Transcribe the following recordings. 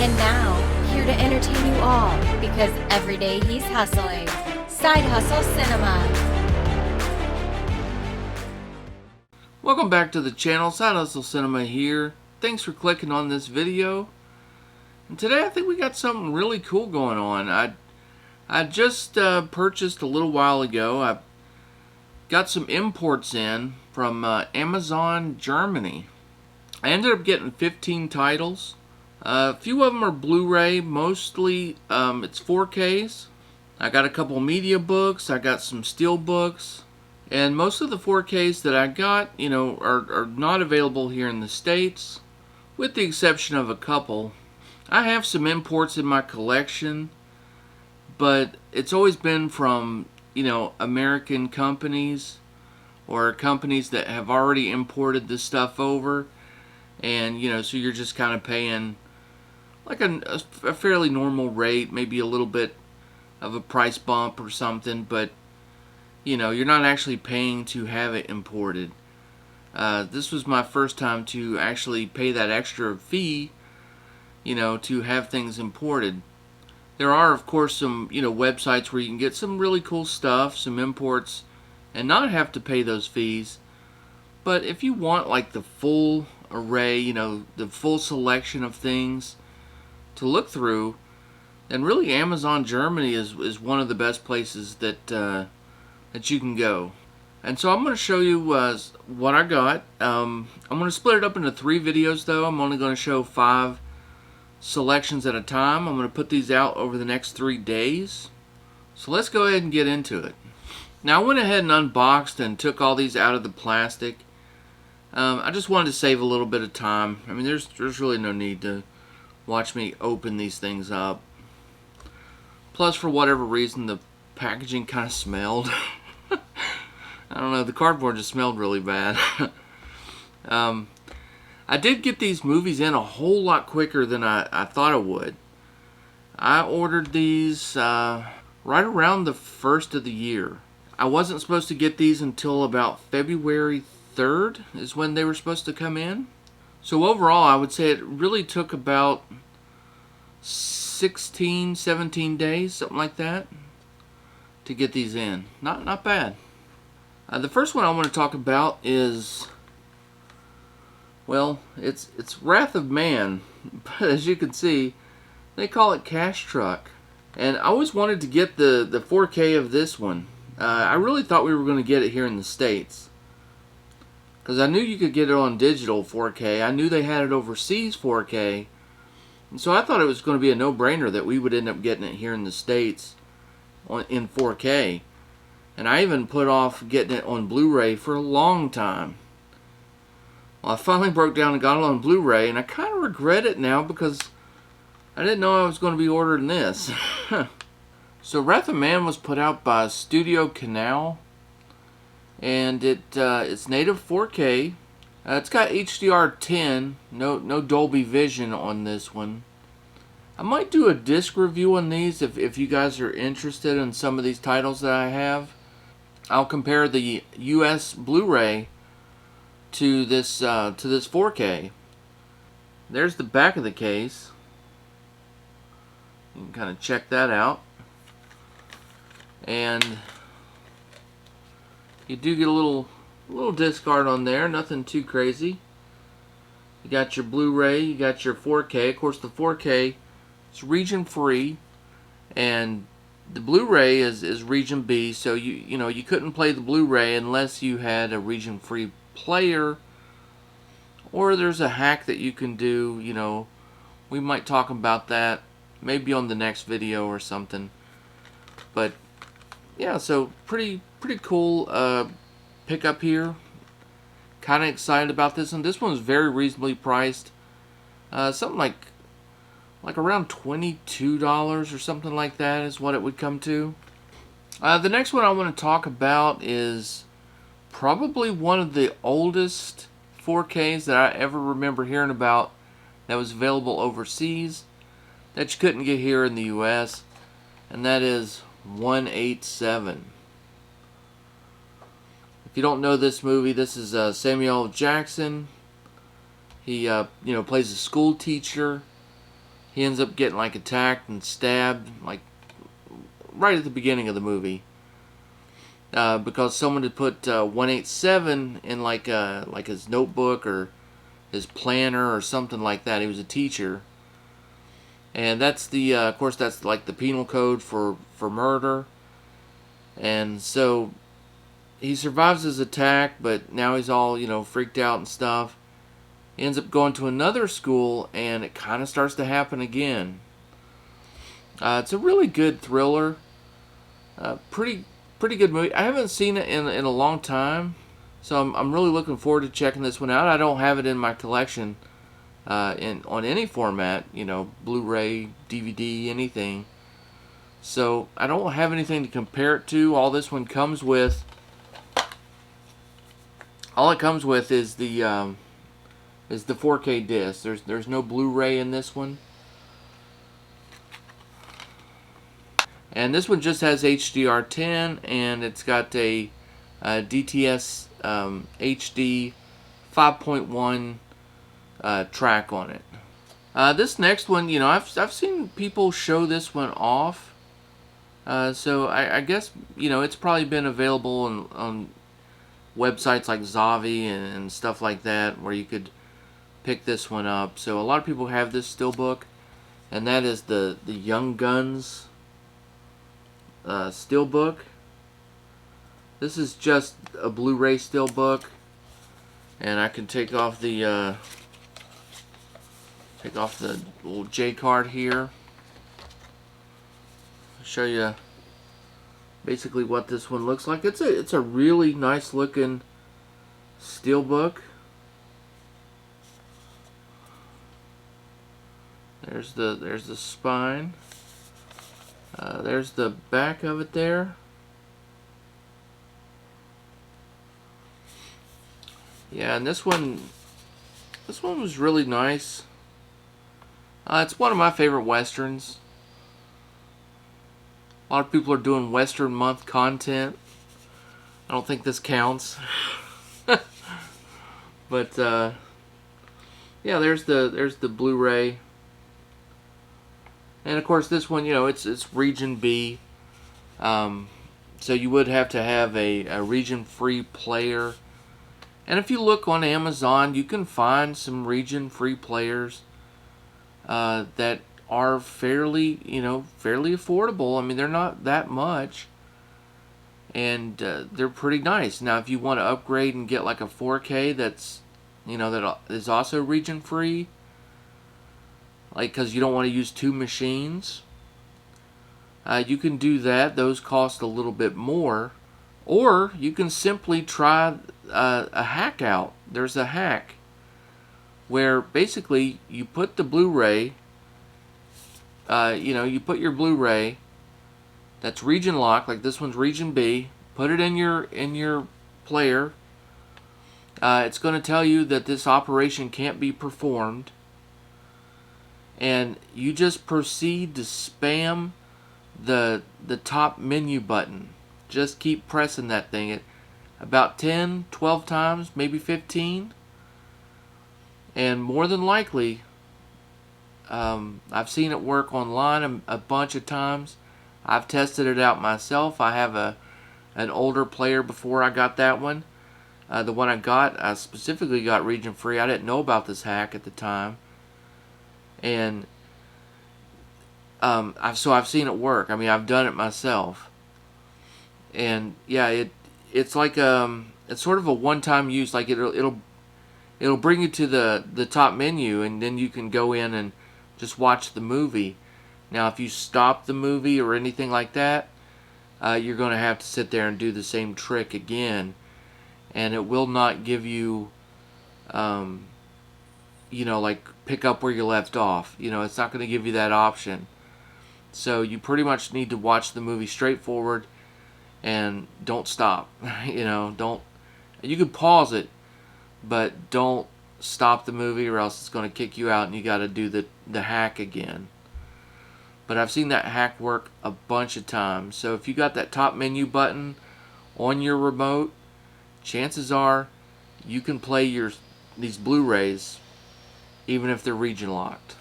And now, here to entertain you all, because every day he's hustling. Side Hustle Cinema. Welcome back to the channel. Side Hustle Cinema here. Thanks for clicking on this video. And today I think we got something really cool going on. I just purchased a little while ago. I got some imports in from Amazon Germany. I ended up getting 15 titles. A few of them are Blu-ray, mostly it's 4Ks. I got a couple media books, I got some Steelbooks, and most of the 4Ks that I got, are not available here in the States, with the exception of a couple. I have some imports in my collection, but it's always been from, American companies or companies that have already imported this stuff over, and, so you're just kind of paying like a fairly normal rate, maybe a little bit of a price bump or something, but you're not actually paying to have it imported. This was my first time to actually pay that extra fee, to have things imported. There are, of course, some websites where you can get some really cool stuff, some imports, and not have to pay those fees. But if you want like the full array, the full selection of things to look through, then really Amazon Germany is one of the best places that that you can go. And so I'm going to show you what I got. I'm going to split it up into 3 videos though. I'm only going to show 5 selections at a time. I'm going to put these out over the next 3 days. So let's go ahead and get into it. Now I went ahead and unboxed and took all these out of the plastic. I just wanted to save a little bit of time. I mean, there's really no need to watch me open these things up. Plus, for whatever reason, the packaging kind of smelled. I don't know, the cardboard just smelled really bad. I did get these movies in a whole lot quicker than I thought I would. I ordered these right around the first of the year. I wasn't supposed to get these until about February 3rd is when they were supposed to come in. So overall, I would say it really took about 16, 17 days, something like that, to get these in. Not bad. The first one I want to talk about is, well, it's Wrath of Man, but as you can see, they call it Cash Truck. And I always wanted to get the 4K of this one. I really thought we were going to get it here in the States, because I knew you could get it on digital 4K. I knew they had it overseas 4K. And so I thought it was going to be a no-brainer that we would end up getting it here in the States in 4K. And I even put off getting it on Blu-ray for a long time. Well, I finally broke down and got it on Blu-ray, and I kind of regret it now because I didn't know I was going to be ordering this. So Wrath of Man was put out by Studio Canal, and it's native 4K. It's got HDR10, no Dolby Vision on this one. I might do a disc review on these if you guys are interested in some of these titles that I have. I'll compare the US Blu-ray to this 4K. There's the back of the case. You can kind of check that out. And you do get a little disc art on there, nothing too crazy. You got your Blu-ray, you got your 4K. Of course, the 4K is region free, and the Blu-ray is region B. So you couldn't play the Blu-ray unless you had a region free player, or there's a hack that you can do. We might talk about that maybe on the next video or something. But yeah, so pretty cool pickup here. Kind of excited about this one. This one's very reasonably priced. Something like around $22 or something like that is what it would come to. The next one I want to talk about is probably one of the oldest 4Ks that I ever remember hearing about that was available overseas that you couldn't get here in the US, and that is 187. If you don't know this movie, this is Samuel L. Jackson. He plays a school teacher he ends up getting like attacked and stabbed like right at the beginning of the movie. Because someone had put 187 in like his notebook or his planner or something like that. He was a teacher, and that's the of course that's like the penal code for murder. And so he survives his attack, but now he's all freaked out and stuff. He ends up going to another school, and it kind of starts to happen again. It's a really good thriller. Pretty good movie. I haven't seen it in a long time, so I'm really looking forward to checking this one out. I don't have it in my collection on any format, Blu-ray, DVD, anything. So I don't have anything to compare it to. All this one comes with, all it comes with is the 4K disc. There's no Blu-ray in this one. And this one just has HDR10, and it's got a DTS HD 5.1 track on it. This next one, I've seen people show this one off. So I guess, it's probably been available on websites like Zavi and stuff like that, where you could pick this one up. So a lot of people have this steelbook, and that is the Young Guns steelbook. This is just a Blu-ray steelbook, and I can take off the little J card here. Show you basically what this one looks like. It's a really nice looking steelbook. There's the spine. There's the back of it there. Yeah, and this one was really nice. It's one of my favorite westerns. A lot of people are doing Western Month content. I don't think this counts. But yeah, there's the Blu-ray. And of course this one, it's region B. So you would have to have a region-free player. And if you look on Amazon, you can find some region-free players that are fairly affordable. I mean, they're not that much, and they're pretty nice. Now, if you want to upgrade and get like a 4K that's, that is also region free, like because you don't want to use two machines, you can do that. Those cost a little bit more, or you can simply try a hack out. There's a hack where basically you put the Blu-ray. You put your Blu-ray that's region locked, like this one's region B, put it in your player. It's going to tell you that this operation can't be performed, and you just proceed to spam the top menu button. Just keep pressing that thing about 10, 12 times, maybe 15, and more than likely, I've seen it work online a bunch of times. I've tested it out myself. I have an older player before I got that one. The one I specifically got region free. I didn't know about this hack at the time, and I've seen it work. I mean, I've done it myself, and yeah, it's like it's sort of a one-time use. Like it'll bring you to the top menu, and then you can go in and just watch the movie. Now, if you stop the movie or anything like that, you're going to have to sit there and do the same trick again, and it will not give you, like pick up where you left off. It's not going to give you that option. So you pretty much need to watch the movie straightforward and don't stop. Don't. You can pause it, but don't stop the movie, or else it's going to kick you out and you got to do the hack again. But I've seen that hack work a bunch of times. So if you got that top menu button on your remote, chances are you can play these Blu-rays even if they're region locked.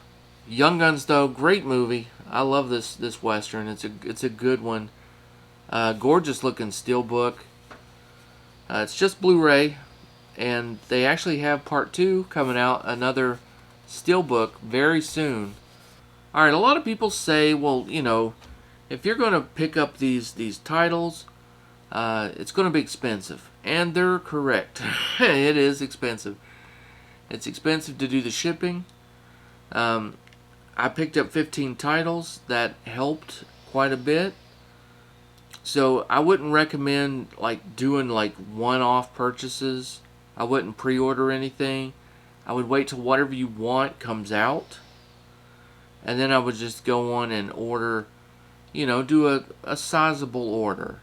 Young Guns, though, great movie. I love this Western. It's a good one. Gorgeous looking steelbook. It's just Blu-ray, and they actually have part 2 coming out, another steelbook, very soon. Alright, a lot of people say, well, you know, if you're going to pick up these titles, it's going to be expensive. And they're correct. It is expensive. It's expensive to do the shipping. I picked up 15 titles. That helped quite a bit. So I wouldn't recommend like doing like one-off purchases. I wouldn't pre-order anything. I would wait till whatever you want comes out. And then I would just go on and order, you know, do a sizable order.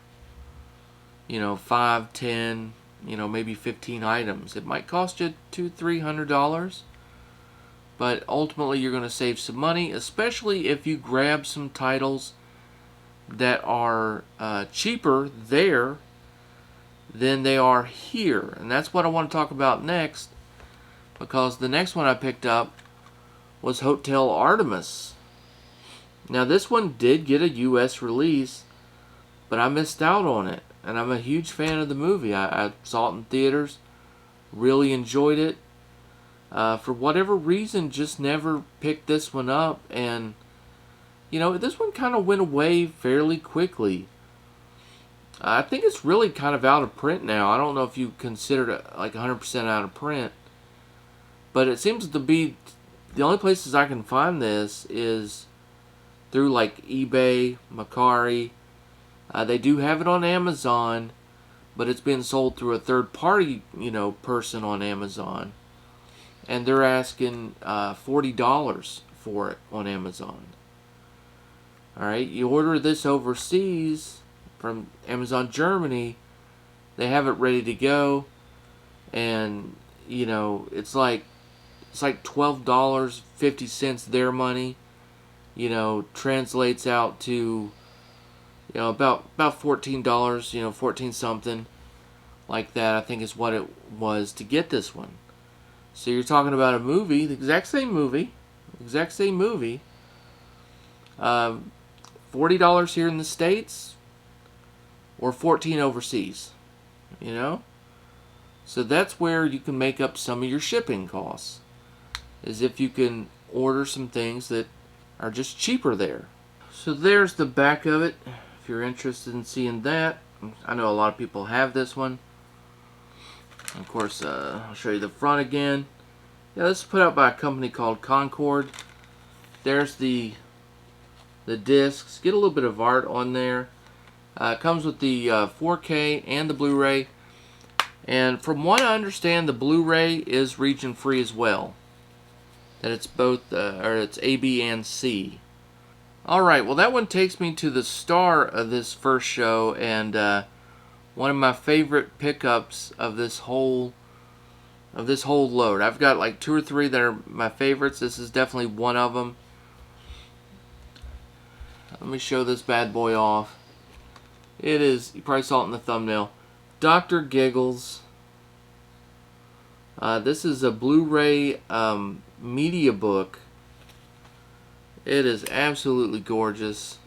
You know, 5, 10, you know, maybe 15 items. It might cost you $200-300. But ultimately you're going to save some money, especially if you grab some titles that are cheaper there than they are here. And that's what I want to talk about next, because the next one I picked up was Hotel Artemis. Now this one did get a US release, but I missed out on it. And I'm a huge fan of the movie. I saw it in theaters, really enjoyed it. For whatever reason, just never picked this one up. And, you know, this one kind of went away fairly quickly. I think it's really kind of out of print now. I don't know if you consider it like 100% out of print. But it seems to be, the only places I can find this is through like eBay, Mercari. They do have it on Amazon, but it's being sold through a third party, you know, person on Amazon. And they're asking $40 for it on Amazon. Alright, you order this overseas from Amazon Germany, they have it ready to go, and, you know, it's like $12.50 their money, you know, translates out to, you know, about $14, you know, 14 something like that, I think is what it was to get this one. So you're talking about a movie, the exact same movie, $40 here in the States, or $14 overseas, you know? So that's where you can make up some of your shipping costs, is if you can order some things that are just cheaper there. So there's the back of it, if you're interested in seeing that. I know a lot of people have this one. Of course, I'll show you the front again. Yeah, this is put out by a company called Concord. There's the discs. Get a little bit of art on there. It comes with the 4K and the Blu-ray. And from what I understand, the Blu-ray is region free as well. That it's both, or it's A, B, and C. Alright, well that one takes me to the star of this first show, and one of my favorite pickups of this whole load. I've got like 2 or 3 that are my favorites. This is definitely one of them. Let me show this bad boy off. It is, you probably saw it in the thumbnail, Dr. Giggles. This is a Blu-ray media book. It is absolutely gorgeous.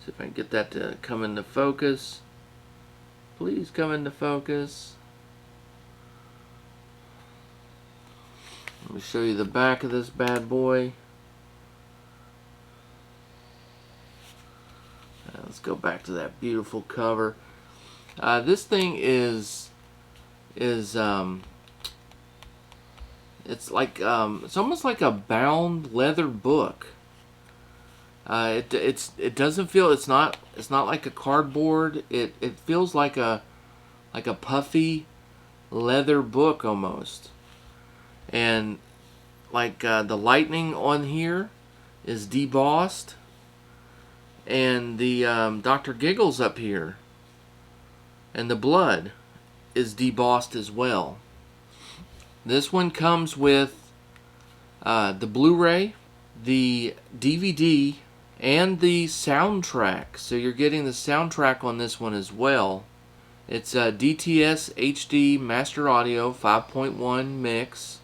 See if I can get that to come into focus. Please come into focus. Let me show you the back of this bad boy. Let's go back to that beautiful cover. This thing is it's like it's almost like a bound leather book. It doesn't feel, it's not like a cardboard. It feels like a puffy leather book almost. And like the lightning on here is debossed, and the Dr. Giggles up here and the blood is debossed as well. This one comes with the Blu-ray, the DVD, and the soundtrack. So you're getting the soundtrack on this one as well. It's a DTS HD Master Audio 5.1 mix.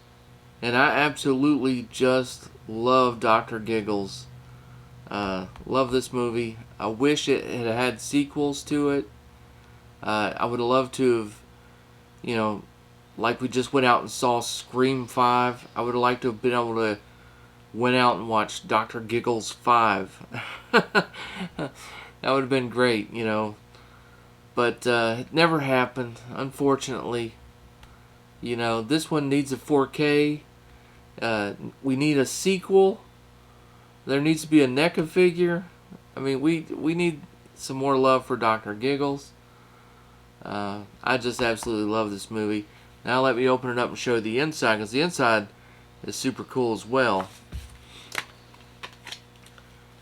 And I absolutely just love Dr. Giggles. Love this movie. I wish it had had sequels to it. I would have loved to have, you know, like we just went out and saw Scream 5. I would have liked to have been able to went out and watched Dr. Giggles 5. That would have been great, you know. But it never happened, unfortunately. You know, this one needs a 4K. We need a sequel. There needs to be a NECA figure. I mean, we need some more love for Dr. Giggles. I just absolutely love this movie. Now let me open it up and show you the inside, because the inside is super cool as well.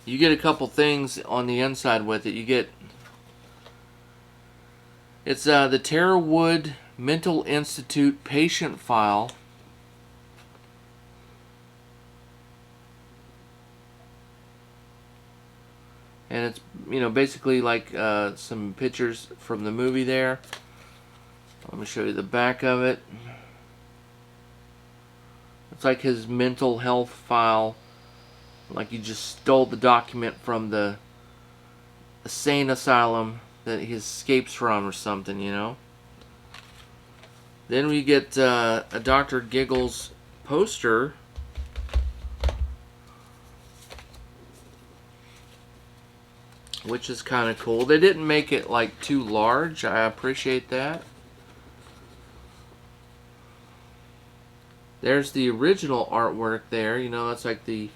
You get a couple things on the inside with it. You get, it's the Tara Wood Mental Institute patient file. And it's, you know, basically like some pictures from the movie there. Let me show you the back of it. It's like his mental health file. Like you just stole the document from the insane asylum that he escapes from or something, you know. Then we get a Dr. Giggles poster. Which is kind of cool. They didn't make it like too large. I appreciate that. There's the original artwork there. You know, that's like the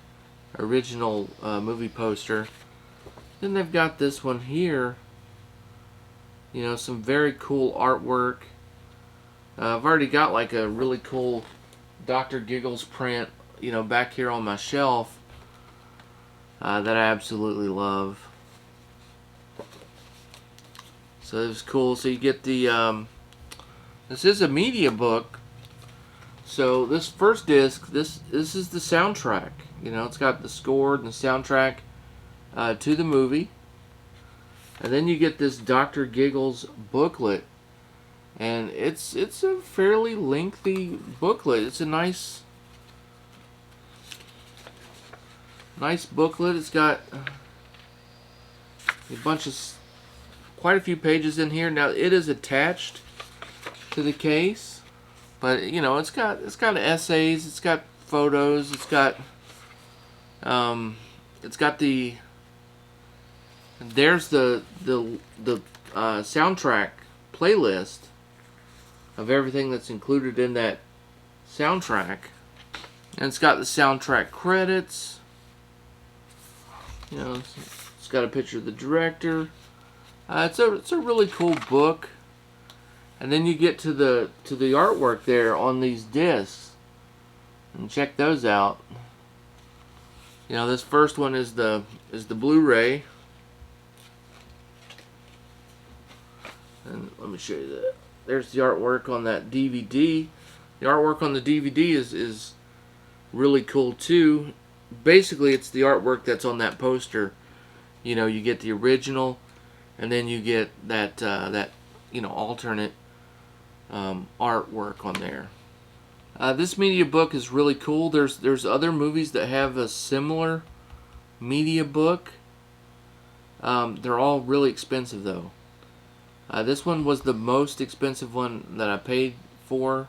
original movie poster. Then they've got this one here. You know, some very cool artwork. I've already got like a really cool Dr. Giggles print, you know, back here on my shelf that I absolutely love. So it was cool. So you get the this is a media book. So this first disc, this is the soundtrack. You know, it's got the score and the soundtrack to the movie. And then you get this Dr. Giggles booklet, and it's a fairly lengthy booklet. It's a nice booklet. It's got a bunch of quite a few pages in here. Now it is attached to the case, but you know it's got essays, it's got photos, it's got the there's the soundtrack playlist of everything that's included in that soundtrack, and it's got the soundtrack credits. You know, it's got a picture of the director. It's a really cool book, and then you get to the artwork there on these discs, and check those out. You know, this first one is the Blu-ray, and let me show you that. There's the artwork on that DVD. The artwork on the DVD is really cool too. Basically, it's the artwork that's on that poster. You know, you get the original, and then you get that you know, alternate artwork on there. This media book is really cool. There's other movies that have a similar media book. They're all really expensive though. This one was the most expensive one that I paid for,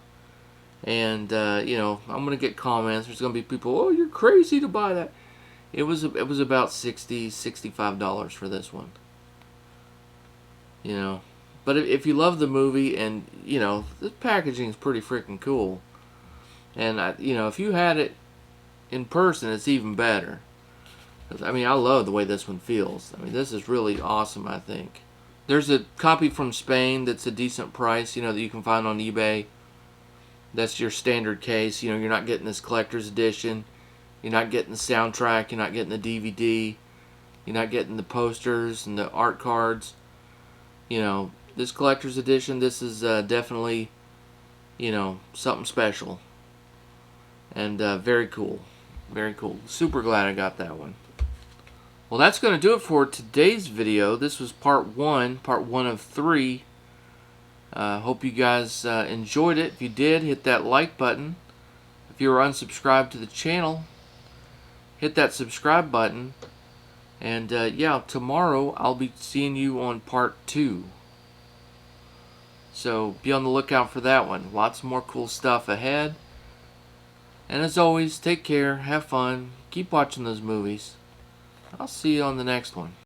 and you know, I'm gonna get comments. There's gonna be people, oh, you're crazy to buy that. It was about $65 for this one. You know, but if you love the movie, and you know, the packaging is pretty freaking cool, and you know, if you had it in person, it's even better. I mean, I love the way this one feels. I mean, this is really awesome. I think there's a copy from Spain that's a decent price, you know, that you can find on eBay. That's your standard case. You know, you're not getting this collector's edition. You're not getting the soundtrack. You're not getting the DVD. You're not getting the posters and the art cards. You know, this collector's edition, this is definitely, you know, something special. And very cool. Very cool. Super glad I got that one. Well, that's going to do it for today's video. This was part one of 3. Hope you guys enjoyed it. If you did, hit that like button. If you're unsubscribed to the channel, hit that subscribe button. And yeah, tomorrow I'll be seeing you on part 2. So be on the lookout for that one. Lots more cool stuff ahead. And as always, take care, have fun, keep watching those movies. I'll see you on the next one.